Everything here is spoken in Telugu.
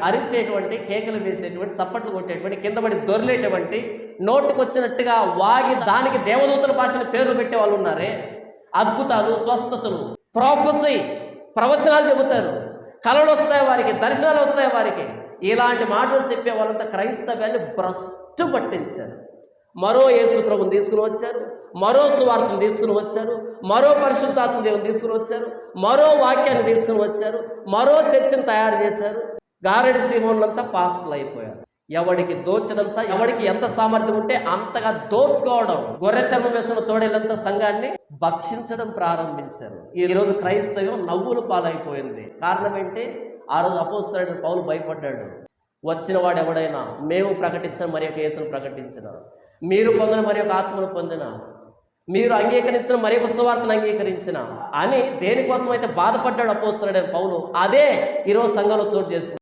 అరిచేటువంటి, కేకలు వేసేటువంటి, చప్పట్లు కొట్టేటువంటి, కింద పడి దొర్లేటువంటి, నోటుకొచ్చినట్టుగా వాగి దానికి దేవదూతల భాషను పేర్లు పెట్టే వాళ్ళు ఉన్నారే, అద్భుతాలు, స్వస్థతలు, ప్రొఫెసీ, ప్రవచనాలు చెబుతారు, కళలు వస్తాయి వారికి, దర్శనాలు వస్తాయి వారికి. ఇలాంటి మాటలు చెప్పే వాళ్ళంతా క్రైస్తవ్యాన్ని భ్రష్టు పట్టించారు. మరో యేసు ప్రభుని తీసుకుని వచ్చారు, మరో సువార్తను తీసుకుని వచ్చారు, మరో పరిశుద్ధాత్మ దేవుని తీసుకుని వచ్చారు, మరో వాక్యాన్ని తీసుకుని వచ్చారు, మరో చర్చను తయారు చేశారు. గారడి సీమోన్లంతా పాస్టర్లు అయిపోయారు. ఎవడికి దోచినంత, ఎవడికి ఎంత సామర్థ్యం ఉంటే అంతగా దోచుకోవడం, గొర్రె చర్మం వేసిన తోడేలంతా సంఘాన్ని భక్షించడం ప్రారంభించారు. ఈరోజు క్రైస్తవం నవ్వులు పాలైపోయింది. కారణం ఏంటి? ఆ రోజు అపోస్తలుడైన పౌలు భయపడ్డాడు. వచ్చిన వాడు ఎవడైనా మేము ప్రకటించిన మరి ఒక యేసును ప్రకటించిన, మీరు పొందిన మరి ఒక ఆత్మను పొందిన, మీరు అంగీకరించిన మరి ఒక సువార్తను అంగీకరించిన అని దేనికోసం అయితే బాధపడ్డాడు అపోస్తలుడైన పౌలు, అదే ఈరోజు సంఘంలో చోటు చేస్తుంది.